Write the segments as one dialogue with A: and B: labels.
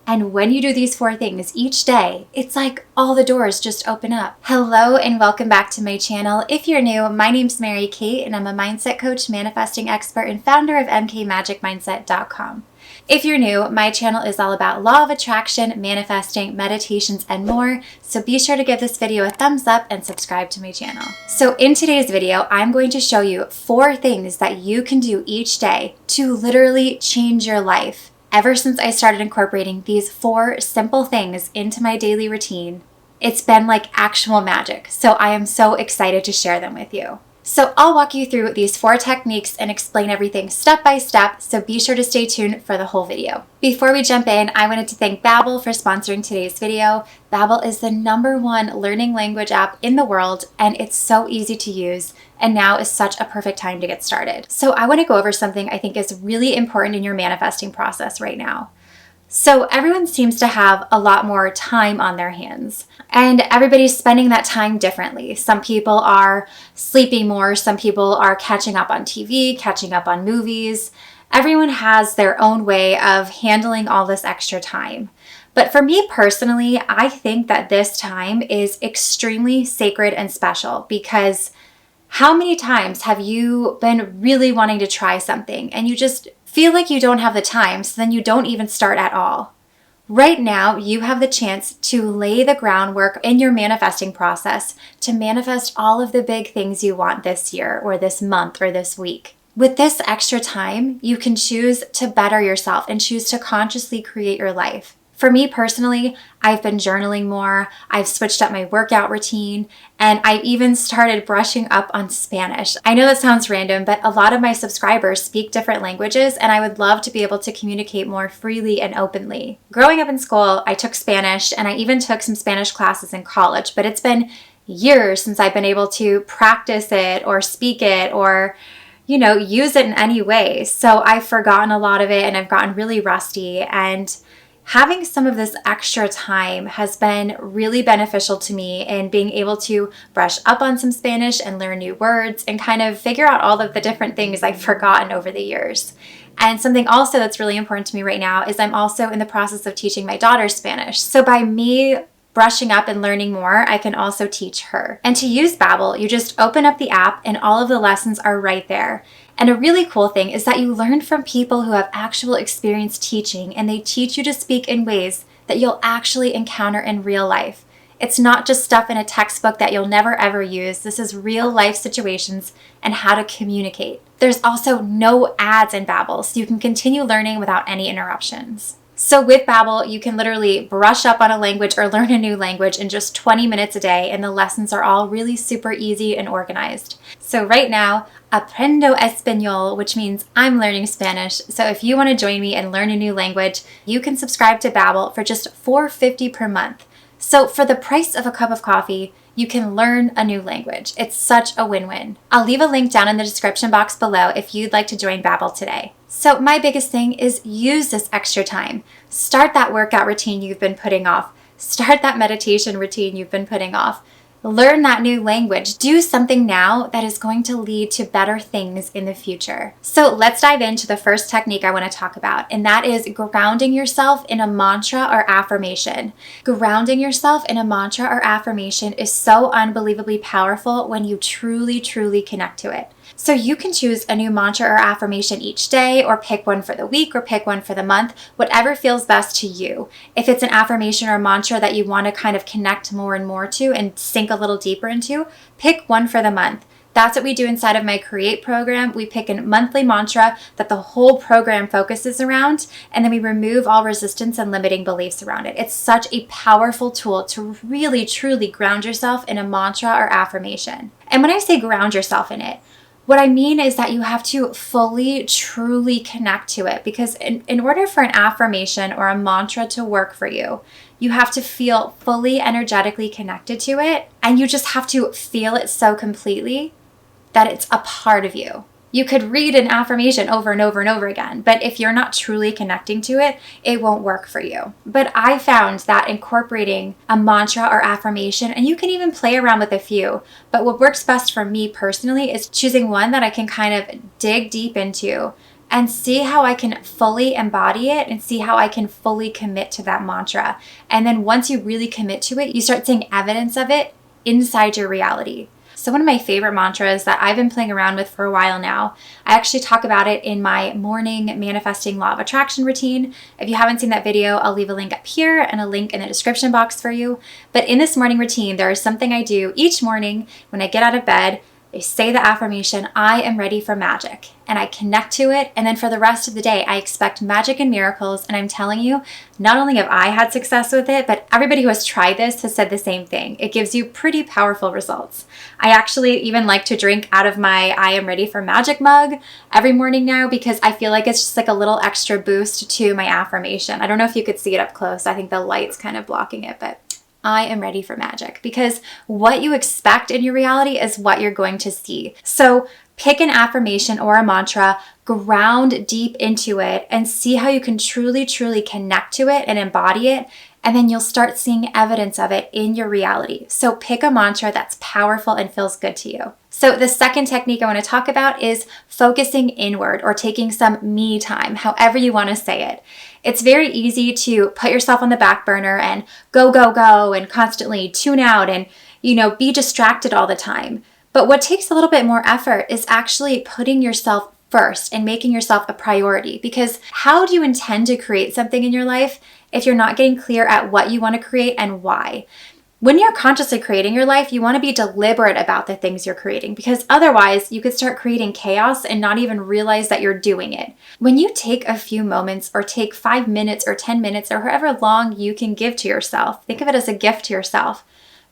A: And when you do these 4 things each day, it's like all the doors just open up. Hello and welcome back to my channel. If you're new, my name's Mary Kate and I'm a mindset coach, manifesting expert, and founder of mkmagicmindset.com. If you're new, my channel is all about law of attraction, manifesting, meditations, and more, so be sure to give this video a thumbs up and subscribe to my channel. So in today's video, I'm going to show you 4 things that you can do each day to literally change your life. Ever since I started incorporating these 4 simple things into my daily routine, it's been like actual magic, so I am so excited to share them with you. So I'll walk you through these 4 techniques and explain everything step by step, so be sure to stay tuned for the whole video. Before we jump in, I wanted to thank Babbel for sponsoring today's video. Babbel is the #1 learning language app in the world, and it's so easy to use, and now is such a perfect time to get started. So I want to go over something I think is really important in your manifesting process right now. So everyone seems to have a lot more time on their hands, and everybody's spending that time differently. Some people are sleeping more, some people are catching up on TV, catching up on movies. Everyone has their own way of handling all this extra time. But for me personally, I think that this time is extremely sacred and special, because how many times have you been really wanting to try something and you just feel like you don't have the time, so then you don't even start at all? Right now, you have the chance to lay the groundwork in your manifesting process to manifest all of the big things you want this year or this month or this week. With this extra time, you can choose to better yourself and choose to consciously create your life. For me personally, I've been journaling more, I've switched up my workout routine, and I've even started brushing up on Spanish. I know that sounds random, but a lot of my subscribers speak different languages, and I would love to be able to communicate more freely and openly. Growing up in school, I took Spanish, and I even took some Spanish classes in college, but it's been years since I've been able to practice it or speak it or use it in any way. So I've forgotten a lot of it, and I've gotten really rusty, and having some of this extra time has been really beneficial to me in being able to brush up on some Spanish and learn new words and kind of figure out all of the different things I've forgotten over the years. And something also that's really important to me right now is I'm also in the process of teaching my daughter Spanish. So by me brushing up and learning more, I can also teach her. And to use Babbel, you just open up the app and all of the lessons are right there. And a really cool thing is that you learn from people who have actual experience teaching, and they teach you to speak in ways that you'll actually encounter in real life. It's not just stuff in a textbook that you'll never ever use. This is real life situations and how to communicate. There's also no ads in Babbel, so you can continue learning without any interruptions. So with Babbel, you can literally brush up on a language or learn a new language in just 20 minutes a day, and the lessons are all really super easy and organized. So right now, Aprendo Español, which means I'm learning Spanish. So if you want to join me and learn a new language, you can subscribe to Babbel for just $4.50 per month. So for the price of a cup of coffee, you can learn a new language. It's such a win-win. I'll leave a link down in the description box below if you'd like to join Babbel today. So my biggest thing is use this extra time. Start that workout routine you've been putting off. Start that meditation routine you've been putting off. Learn that new language. Do something now that is going to lead to better things in the future. So let's dive into the first technique I want to talk about, and that is grounding yourself in a mantra or affirmation. Grounding yourself in a mantra or affirmation is so unbelievably powerful when you truly, truly connect to it. So you can choose a new mantra or affirmation each day, or pick one for the week, or pick one for the month, whatever feels best to you. If it's an affirmation or mantra that you want to kind of connect more and more to and sink a little deeper into, pick one for the month. That's what we do inside of my Create program. We pick a monthly mantra that the whole program focuses around, and then we remove all resistance and limiting beliefs around it. It's such a powerful tool to really, truly ground yourself in a mantra or affirmation. And when I say ground yourself in it, what I mean is that you have to fully, truly connect to it, because in order for an affirmation or a mantra to work for you, you have to feel fully energetically connected to it, and you just have to feel it so completely that it's a part of you. You could read an affirmation over and over and over again, but if you're not truly connecting to it, it won't work for you. But I found that incorporating a mantra or affirmation, and you can even play around with a few, but what works best for me personally is choosing one that I can kind of dig deep into, and see how I can fully embody it and see how I can fully commit to that mantra. And then once you really commit to it, you start seeing evidence of it inside your reality. So one of my favorite mantras that I've been playing around with for a while now, I actually talk about it in my morning manifesting law of attraction routine. If you haven't seen that video, I'll leave a link up here and a link in the description box for you. But in this morning routine, there is something I do each morning when I get out of bed. I say the affirmation, I am ready for magic, and I connect to it. And then for the rest of the day, I expect magic and miracles. And I'm telling you, not only have I had success with it, but everybody who has tried this has said the same thing. It gives you pretty powerful results. I actually even like to drink out of my I am ready for magic mug every morning now, because I feel like it's just like a little extra boost to my affirmation. I don't know if you could see it up close. I think the light's kind of blocking it, but I am ready for magic, because what you expect in your reality is what you're going to see. So pick an affirmation or a mantra, ground deep into it, and see how you can truly, truly connect to it and embody it. And then you'll start seeing evidence of it in your reality. So pick a mantra that's powerful and feels good to you. So the second technique I want to talk about is focusing inward, or taking some me time, however you want to say it. It's very easy to put yourself on the back burner and go, go, go, and constantly tune out and, be distracted all the time. But what takes a little bit more effort is actually putting yourself first and making yourself a priority. Because how do you intend to create something in your life if you're not getting clear at what you want to create and why? When you're consciously creating your life, you want to be deliberate about the things you're creating, because otherwise you could start creating chaos and not even realize that you're doing it. When you take a few moments, or take 5 minutes or 10 minutes or however long you can give to yourself, think of it as a gift to yourself,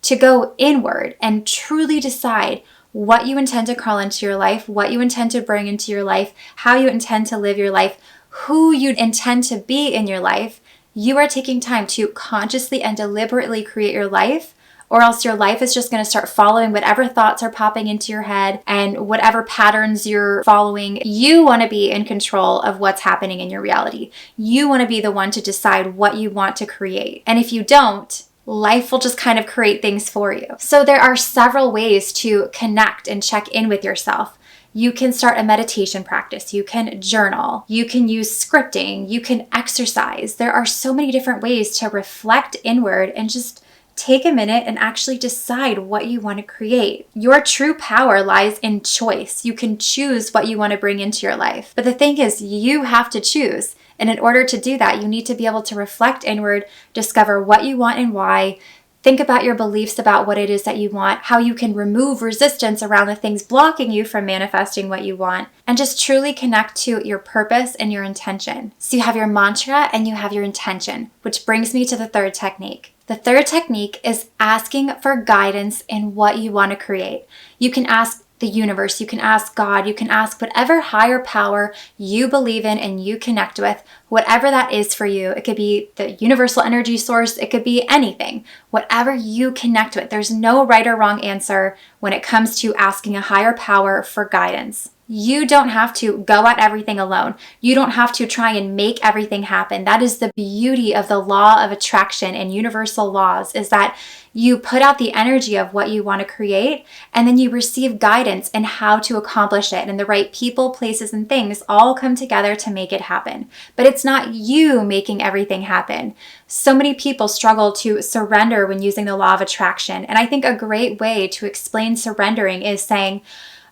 A: to go inward and truly decide what you intend to call into your life, what you intend to bring into your life, how you intend to live your life, who you intend to be in your life. You are taking time to consciously and deliberately create your life, or else your life is just going to start following whatever thoughts are popping into your head and whatever patterns you're following. You want to be in control of what's happening in your reality. You want to be the one to decide what you want to create. And if you don't, life will just kind of create things for you. So there are several ways to connect and check in with yourself. You can start a meditation practice. You can journal. You can use scripting. You can exercise. There are so many different ways to reflect inward and just take a minute and actually decide what you want to create. Your true power lies in choice. You can choose what you want to bring into your life. But the thing is, you have to choose. And in order to do that, you need to be able to reflect inward, discover what you want and why. Think about your beliefs about what it is that you want, how you can remove resistance around the things blocking you from manifesting what you want, and just truly connect to your purpose and your intention. So you have your mantra and you have your intention, which brings me to the third technique. The third technique is asking for guidance in what you want to create. You can ask the universe, you can ask God, you can ask whatever higher power you believe in and you connect with, whatever that is for you. It could be the universal energy source, it could be anything, whatever you connect with. There's no right or wrong answer when it comes to asking a higher power for guidance. You don't have to go at everything alone. You don't have to try and make everything happen. That is the beauty of the law of attraction and universal laws, is that you put out the energy of what you want to create, and then you receive guidance in how to accomplish it. And the right people, places, and things all come together to make it happen. But it's not you making everything happen. So many people struggle to surrender when using the law of attraction. And I think a great way to explain surrendering is saying,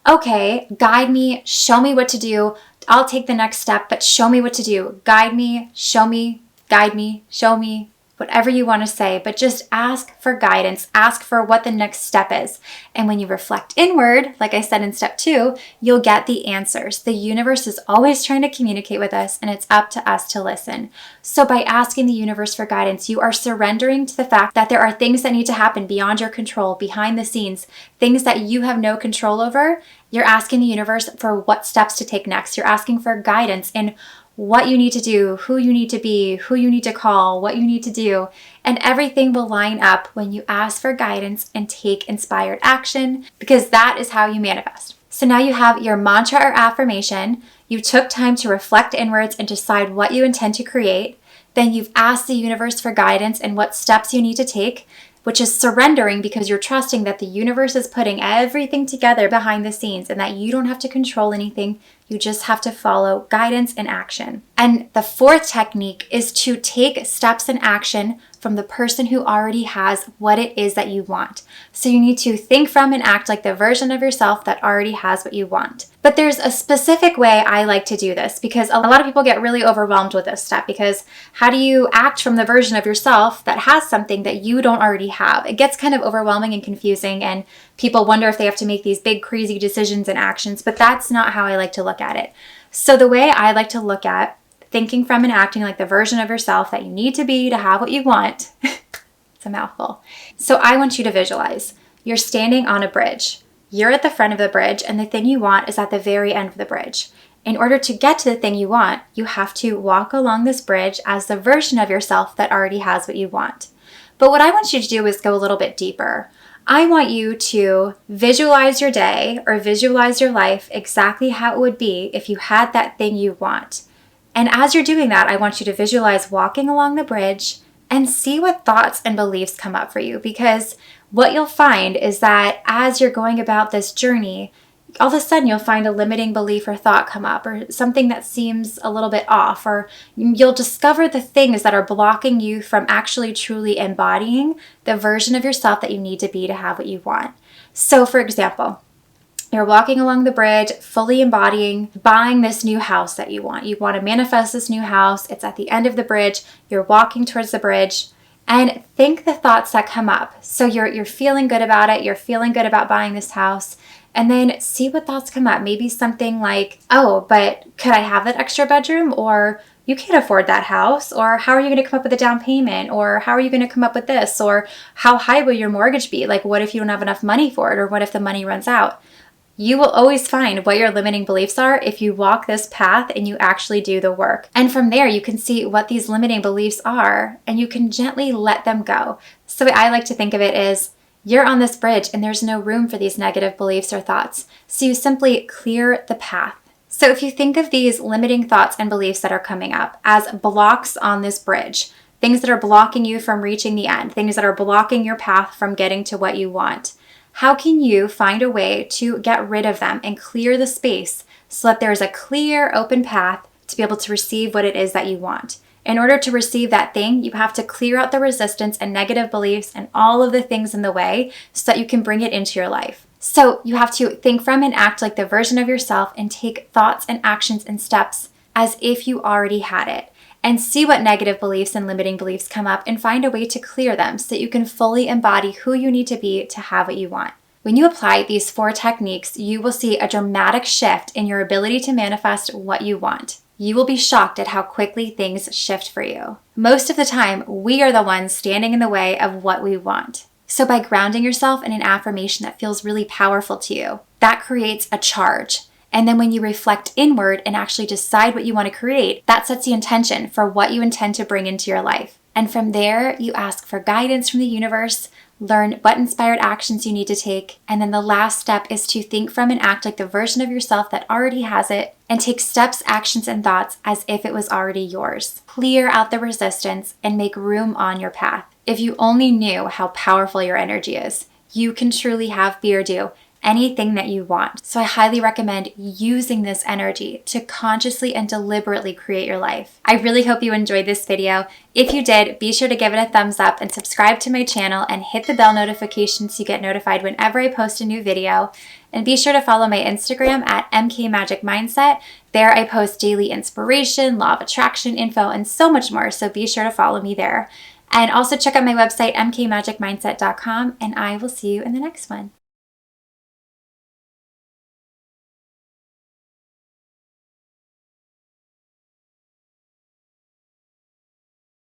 A: okay, guide me, show me what to do. I'll take the next step, but show me what to do. Guide me, show me, guide me, show me, whatever you want to say, but just ask for guidance, ask for what the next step is. And when you reflect inward, like I said in step 2, you'll get the answers. The universe is always trying to communicate with us, and it's up to us to listen. So by asking the universe for guidance, you are surrendering to the fact that there are things that need to happen beyond your control, behind the scenes, things that you have no control over. You're asking the universe for what steps to take next. You're asking for guidance in what you need to do, who you need to be, who you need to call, what you need to do, and everything will line up when you ask for guidance and take inspired action, because that is how you manifest. So now you have your mantra or affirmation, you took time to reflect inwards and decide what you intend to create, then you've asked the universe for guidance and what steps you need to take, which is surrendering, because you're trusting that the universe is putting everything together behind the scenes and that you don't have to control anything. You just have to follow guidance and action. And the fourth technique is to take steps in action from the person who already has what it is that you want. So you need to think from and act like the version of yourself that already has what you want. But there's a specific way I like to do this, because a lot of people get really overwhelmed with this step, because how do you act from the version of yourself that has something that you don't already have? It gets kind of overwhelming and confusing, and people wonder if they have to make these big crazy decisions and actions, but that's not how I like to look at it. So the way I like to look at thinking from and acting like the version of yourself that you need to be to have what you want, it's a mouthful. So I want you to visualize. You're standing on a bridge. You're at the front of the bridge, and the thing you want is at the very end of the bridge. In order to get to the thing you want, you have to walk along this bridge as the version of yourself that already has what you want. But what I want you to do is go a little bit deeper. I want you to visualize your day or visualize your life exactly how it would be if you had that thing you want. And as you're doing that, I want you to visualize walking along the bridge and see what thoughts and beliefs come up for you. Because what you'll find is that as you're going about this journey, all of a sudden you'll find a limiting belief or thought come up, or something that seems a little bit off, or you'll discover the things that are blocking you from actually truly embodying the version of yourself that you need to be to have what you want. So for example, you're walking along the bridge, fully embodying buying this new house that you want. You want to manifest this new house. It's at the end of the bridge. You're walking towards the bridge, and think the thoughts that come up. So you're feeling good about it. You're feeling good about buying this house. And then see what thoughts come up. Maybe something like, oh, but could I have that extra bedroom? Or you can't afford that house. Or how are you going to come up with a down payment? Or how are you going to come up with this? Or how high will your mortgage be? Like, what if you don't have enough money for it? Or what if the money runs out? You will always find what your limiting beliefs are if you walk this path and you actually do the work. And from there, you can see what these limiting beliefs are, and you can gently let them go. So the way I like to think of it is, you're on this bridge and there's no room for these negative beliefs or thoughts. So you simply clear the path. So if you think of these limiting thoughts and beliefs that are coming up as blocks on this bridge, things that are blocking you from reaching the end, things that are blocking your path from getting to what you want, how can you find a way to get rid of them and clear the space so that there's a clear, open path to be able to receive what it is that you want? In order to receive that thing, you have to clear out the resistance and negative beliefs and all of the things in the way so that you can bring it into your life. So you have to think from and act like the version of yourself and take thoughts and actions and steps as if you already had it. And see what negative beliefs and limiting beliefs come up and find a way to clear them so that you can fully embody who you need to be to have what you want. When you apply these 4 techniques, you will see a dramatic shift in your ability to manifest what you want. You will be shocked at how quickly things shift for you. Most of the time, we are the ones standing in the way of what we want. So by grounding yourself in an affirmation that feels really powerful to you, that creates a charge. And then when you reflect inward and actually decide what you want to create, that sets the intention for what you intend to bring into your life. And from there, you ask for guidance from the universe, learn what inspired actions you need to take, and then the last step is to think from and act like the version of yourself that already has it, and take steps, actions, and thoughts as if it was already yours. Clear out the resistance and make room on your path. If you only knew how powerful your energy is, you can truly have, be, or do anything that you want. So I highly recommend using this energy to consciously and deliberately create your life. I really hope you enjoyed this video. If you did, be sure to give it a thumbs up and subscribe to my channel and hit the bell notification so you get notified whenever I post a new video. And be sure to follow my Instagram at MKMagicMindset. There I post daily inspiration, law of attraction info, and so much more. So be sure to follow me there. And also check out my website, mkmagicmindset.com, and I will see you in the next one.